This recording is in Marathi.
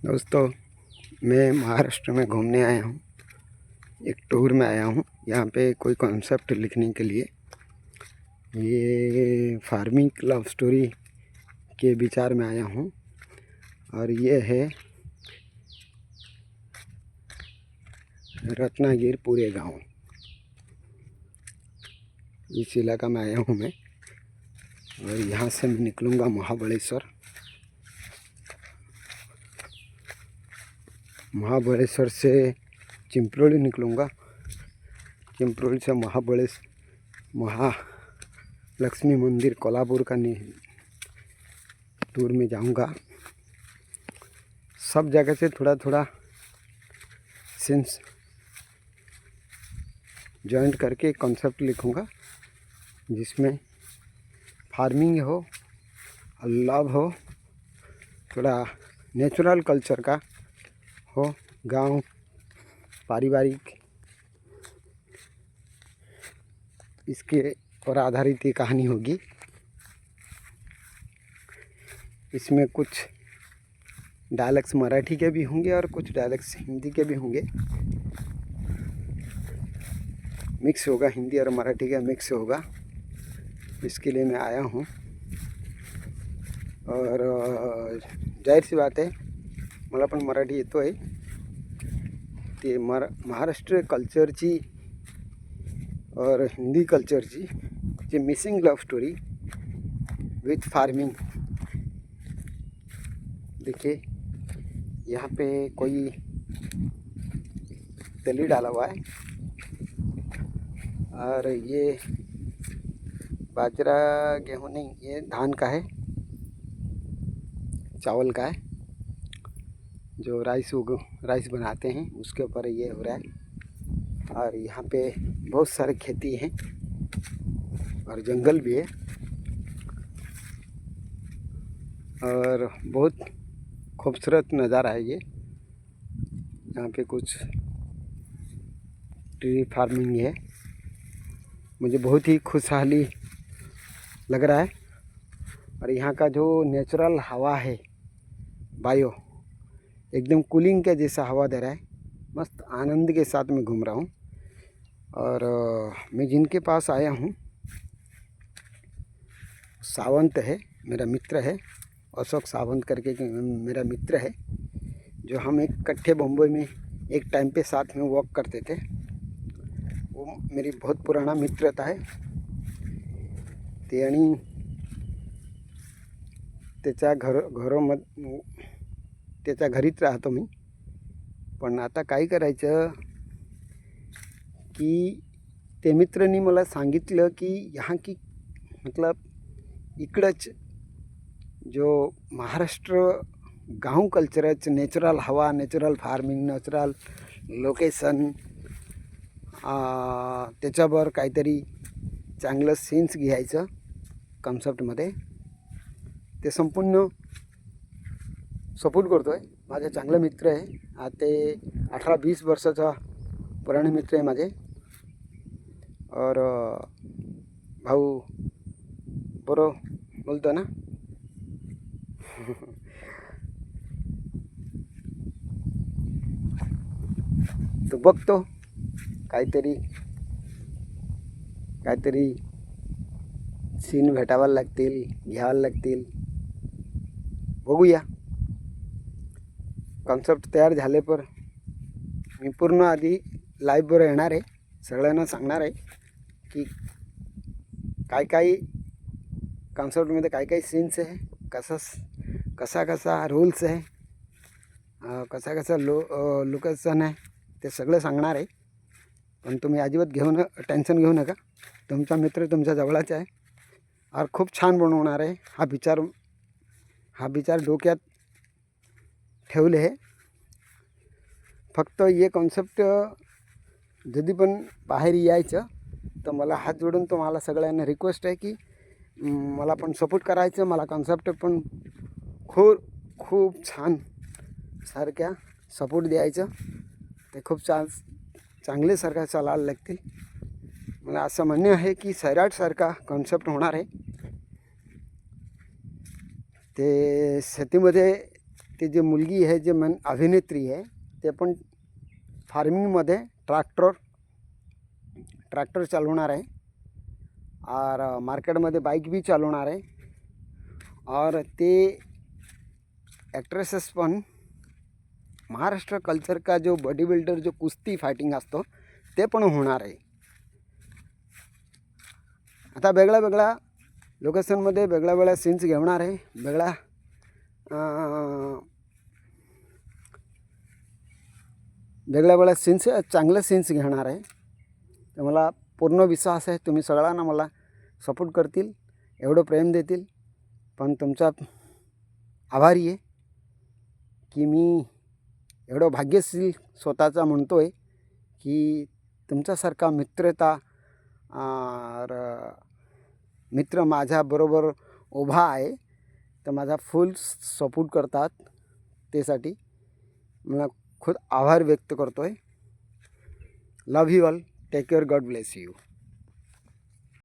दोस्तों, मैं महाराष्ट्र में घूमने आया हूँ। एक टूर में आया हूँ। यहाँ पे कोई कॉन्सेप्ट लिखने के लिए ये फार्मिंग लव स्टोरी के विचार में आया हूँ। और ये है रत्नागिर पूरे गांव। इस इलाका में आया हूँ मैं। और यहाँ से मैं निकलूँगा महाबलेश्वर से चिंपरोली निकलूँगा। चिंपरोली से महालक्ष्मी मंदिर कोल्हापुर का टूर में जाऊँगा। सब जगह से थोड़ा थोड़ा सीन्स जॉइंट करके कॉन्सेप्ट लिखूँगा, जिसमें फार्मिंग हो, लव हो, थोड़ा नेचुरल कल्चर का हो, गांव पारिवारिक, इसके पर आधारित ये कहानी होगी। इसमें कुछ डायलेक्ट्स मराठी के भी होंगे और कुछ डायलेक्ट्स हिंदी के भी होंगे। मिक्स होगा, हिंदी और मराठी का मिक्स होगा। इसके लिए मैं आया हूँ। और जाहिर सी बात आहे, मला पण मराठी येतो आहे। ते महाराष्ट्र कल्चरची और हिंदी कल्चरची जे missing love story with farming. देखिए, यहाँ पे कोई तली डाला हुआ है और ये बाजरा गेहूँ नहीं, ये धान का है, चावल का है, जो राइस बनाते हैं उसके ऊपर ये हो रहा है। और यहाँ पे बहुत सारे खेती हैं और जंगल भी है और बहुत खूबसूरत नज़ारा है ये। यहाँ पे कुछ ट्री फार्मिंग है। मुझे बहुत ही खुशहाली लग रहा है। और यहाँ का जो नेचुरल हवा है, बायो, एकदम कूलिंग के जैसा हवा दे रहा है। मस्त आनंद के साथ में घूम रहा हूँ। और मैं जिनके पास आया हूँ, सावंत है, मेरा मित्र है, अशोक सावंत करके मेरा मित्र है, जो हम एक इकट्ठे बम्बई में एक टाइम पे साथ में वॉक करते थे। वो मेरी बहुत पुराना मित्रता है। ते आणि त्याच्या त्याच्या घरीच राहतो मी। पण आता काय करायचं की ते मित्रांनी मला सांगितलं की यहाँ की मतलब इकडच जो महाराष्ट्र गांव कल्चरच, नेचुरल हवा, नेचुरल फार्मिंग, नेचुरल लोकेशन, त्याच्यावर काहीतरी चांगलं सीन्स घ्यायचं कॉन्सेप्टमध्ये। ते संपूर्ण सपोर्ट करतो आहे। माझे चांगले मित्र आहे। आता 18-20 वर्षाचा पुराणे मित्र आहे माझे। और भाऊ बरो बोलतो ना तो बघतो काहीतरी सीन भेटायला लागतील, घ्यायला लागतील, बघूया। कॉन्सेप्ट तयार झाले पर मी पूर्ण आधी लाईव्हवर येणार आहे, सगळ्यांना सांगणार आहे की काय कॉन्सेप्टमध्ये काय सीन्स आहे, कसा रूल्स आहे, कसा लोकेशन आहे, ते सगळं सांगणार आहे। पण तुम्ही अजिबात टेन्शन घेऊ नका। तुमचा मित्र तुमच्या जवळच आहे और खूप छान बनवणार आहे। हा विचार डोक्यात ठेवले आहे। फक्त ये कॉन्सेप्ट जदी पण बाहेर यायचं तर मला हात जोडून तुम्हाला सगळ्यांना रिक्वेस्ट आहे की मला पण सपोर्ट करायचं। मला कॉन्सेप्ट पण खूप छान सारख्या सपोर्ट द्यायचं। ते खूप चांगले सारखा चालायला लागतील। मला असं म्हणणं आहे की सैराटसारखा कॉन्सेप्ट होणार आहे। ते शेतीमध्ये ते जे मुलगी आहे जे मन अभिनेत्री आहे ते पण फार्मिंगमध्ये ट्रॅक्टर चालवणार आहे और मार्केटमध्ये बाइक भी चालवणार आहे और ते एक्ट्रेसेस पण महाराष्ट्र कल्चर का जो बॉडी बिल्डर जो कुस्ती फायटिंग असतो ते पण होणार आहे. आता वेगळ्या लोकेशनमध्ये वेगळ्या सीन्स घेणार आहे, वेगळ्या सीन्स चांगले सीन्स घेणार आहे. तर मला पूर्ण विश्वास आहे तुम्ही सगळ्यांना मला सपोर्ट करतील, एवढं प्रेम देतील. पण तुमचा आभारी आहे की मी एवढं भाग्यशील स्वतःचा म्हणतो आहे की तुमच्यासारखा मित्र माझ्याबरोबर उभा आहे. तर माझा फुल सपोर्ट करतात, त्यासाठी मला खूप आभार व्यक्त करतो आहे. Love you all. Take care. God bless you.